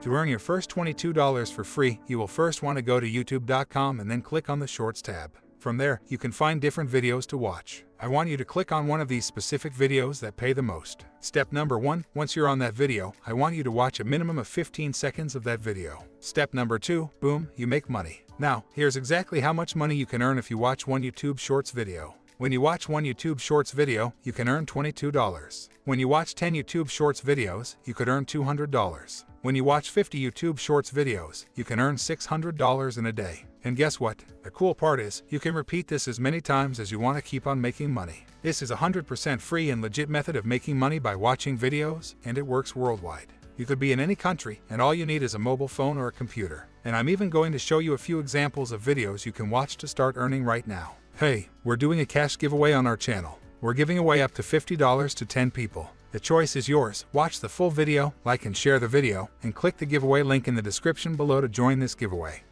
To earn your first $22 for free, you will first want to go to youtube.com and then click on the Shorts tab. From there, you can find different videos to watch. I want you to click on one of these specific videos that pay the most. Step number 1, once you're on that video, I want you to watch a minimum of 15 seconds of that video. Step number 2, boom, you make money. Now, here's exactly how much money you can earn if you watch one YouTube Shorts video. When you watch one YouTube Shorts video, you can earn $22. When you watch 10 YouTube Shorts videos, you could earn $200. When you watch 50 YouTube Shorts videos, you can earn $600 in a day. And guess what? The cool part is, you can repeat this as many times as you want to keep on making money. This is a 100% free and legit method of making money by watching videos, and it works worldwide. You could be in any country, and all you need is a mobile phone or a computer. And I'm even going to show you a few examples of videos you can watch to start earning right now. Hey, we're doing a cash giveaway on our channel. We're giving away up to $50 to 10 people. The choice is yours. Watch the full video, like and share the video, and click the giveaway link in the description below to join this giveaway.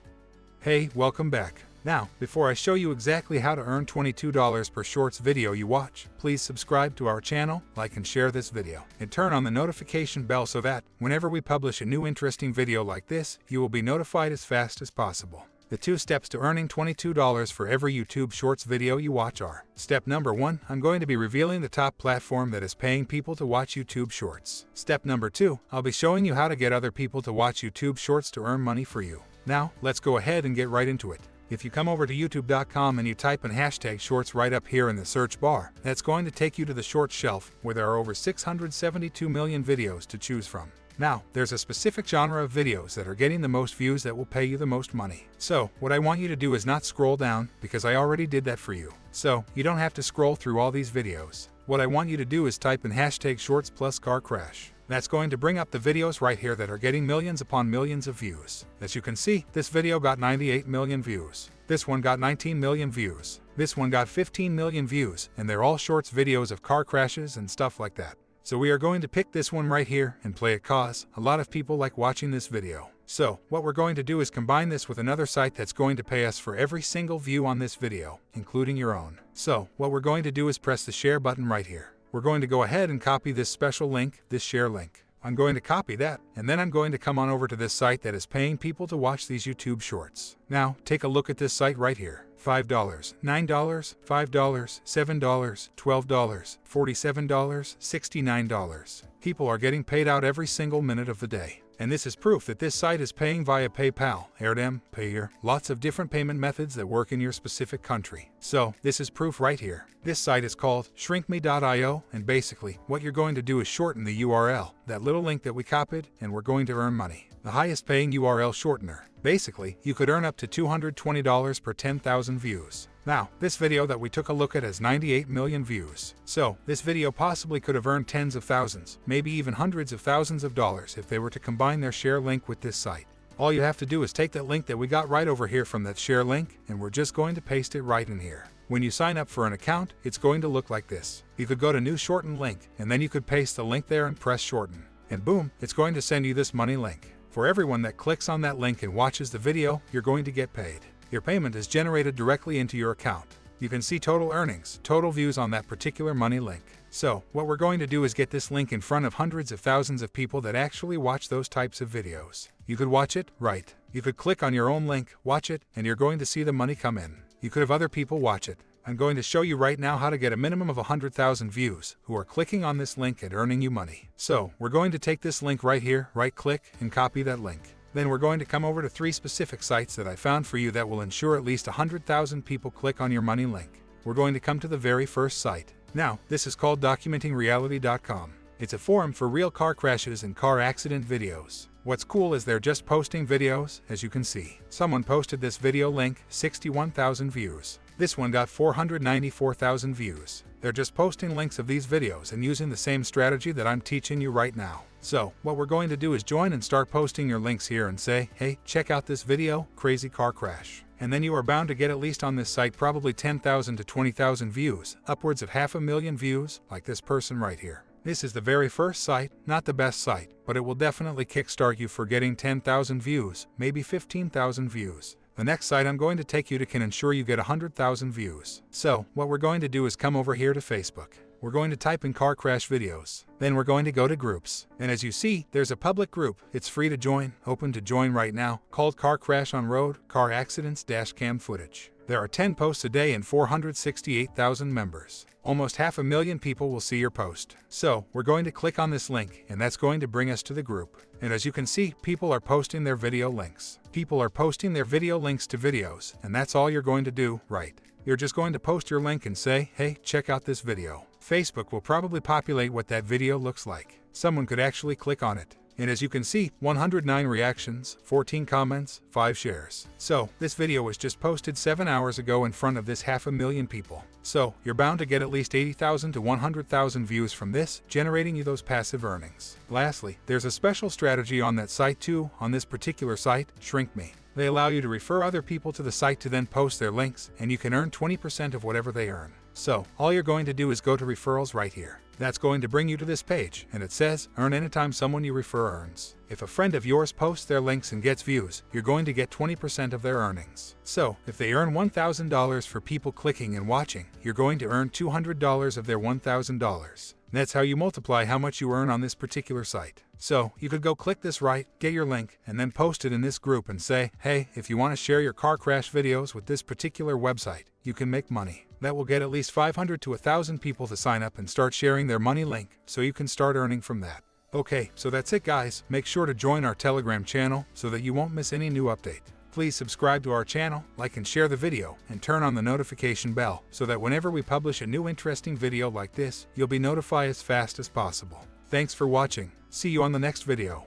Hey, welcome back. Now, before I show you exactly how to earn $22 per Shorts video you watch, please subscribe to our channel, like and share this video, and turn on the notification bell so that, whenever we publish a new interesting video like this, you will be notified as fast as possible. The 2 steps to earning $22 for every YouTube Shorts video you watch are: Step number 1, I'm going to be revealing the top platform that is paying people to watch YouTube Shorts. Step number 2, I'll be showing you how to get other people to watch YouTube Shorts to earn money for you. Now, let's go ahead and get right into it. If you come over to youtube.com and you type in #shorts right up here in the search bar, that's going to take you to the Shorts shelf, where there are over 672 million videos to choose from. Now, there's a specific genre of videos that are getting the most views that will pay you the most money. So, what I want you to do is not scroll down, because I already did that for you. So, you don't have to scroll through all these videos. What I want you to do is type in #shorts plus car crash. That's going to bring up the videos right here that are getting millions upon millions of views. As you can see, this video got 98 million views. This one got 19 million views. This one got 15 million views, and they're all Shorts videos of car crashes and stuff like that. So we are going to pick this one right here and play it cause a lot of people like watching this video. So what we're going to do is combine this with another site that's going to pay us for every single view on this video, including your own. So what we're going to do is press the share button right here. We're going to go ahead and copy this special link, this share link. I'm going to copy that, and then I'm going to come on over to this site that is paying people to watch these YouTube Shorts. Now, take a look at this site right here. $5, $9, $5, $7, $12, $47, $69. People are getting paid out every single minute of the day. And this is proof that this site is paying via PayPal, Airtem, Payeer, lots of different payment methods that work in your specific country. So, this is proof right here. This site is called shrinkme.io, and basically, what you're going to do is shorten the URL, that little link that we copied, and we're going to earn money. The highest paying URL shortener. Basically, you could earn up to $220 per 10,000 views. Now, this video that we took a look at has 98 million views. So, this video possibly could have earned tens of thousands, maybe even hundreds of thousands of dollars if they were to combine their share link with this site. All you have to do is take that link that we got right over here from that share link, and we're just going to paste it right in here. When you sign up for an account, it's going to look like this. You could go to new shorten link, and then you could paste the link there and press shorten. And boom, it's going to send you this money link. For everyone that clicks on that link and watches the video, you're going to get paid. Your payment is generated directly into your account. You can see total earnings, total views on that particular money link. So, what we're going to do is get this link in front of hundreds of thousands of people that actually watch those types of videos. You could watch it, right? You could click on your own link, watch it, and you're going to see the money come in. You could have other people watch it. I'm going to show you right now how to get a minimum of 100,000 views who are clicking on this link and earning you money. So, we're going to take this link right here, right-click, and copy that link. Then we're going to come over to 3 specific sites that I found for you that will ensure at least 100,000 people click on your money link. We're going to come to the very first site. Now, this is called documentingreality.com. It's a forum for real car crashes and car accident videos. What's cool is they're just posting videos, as you can see. Someone posted this video link, 61,000 views. This one got 494,000 views. They're just posting links of these videos and using the same strategy that I'm teaching you right now. So, what we're going to do is join and start posting your links here and say, hey, check out this video, crazy car crash. And then you are bound to get at least on this site probably 10,000 to 20,000 views, upwards of 500,000 views, like this person right here. This is the very first site, not the best site, but it will definitely kickstart you for getting 10,000 views, maybe 15,000 views. The next site I'm going to take you to can ensure you get 100,000 views. So, what we're going to do is come over here to Facebook. we're going to type in car crash videos. Then we're going to go to groups. And as you see, there's a public group. It's free to join, open to join right now, called Car Crash on Road, Car Accidents Dash Cam Footage. There are 10 posts a day and 468,000 members. Almost 500,000 people will see your post. So, we're going to click on this link, and that's going to bring us to the group. And as you can see, people are posting their video links. People are posting their video links to videos, and that's all you're going to do, right? You're just going to post your link and say, hey, check out this video. Facebook will probably populate what that video looks like. Someone could actually click on it. And as you can see, 109 reactions, 14 comments, 5 shares. So, this video was just posted 7 hours ago in front of this 500,000 people. So, you're bound to get at least 80,000 to 100,000 views from this, generating you those passive earnings. Lastly, there's a special strategy on that site too. On this particular site, Shrink Me. They allow you to refer other people to the site to then post their links, and you can earn 20% of whatever they earn. So, all you're going to do is go to referrals right here. That's going to bring you to this page, and it says, earn anytime someone you refer earns. If a friend of yours posts their links and gets views, you're going to get 20% of their earnings. So, if they earn $1,000 for people clicking and watching, you're going to earn $200 of their $1,000. That's how you multiply how much you earn on this particular site. So, you could go click this right, get your link, and then post it in this group and say, hey, if you want to share your car crash videos with this particular website, you can make money. That will get at least 500 to 1,000 people to sign up and start sharing their money link, so you can start earning from that. Okay, so that's it guys. Make sure to join our Telegram channel so that you won't miss any new update. Please subscribe to our channel, like and share the video, and turn on the notification bell so that whenever we publish a new interesting video like this, you'll be notified as fast as possible. Thanks for watching. See you on the next video.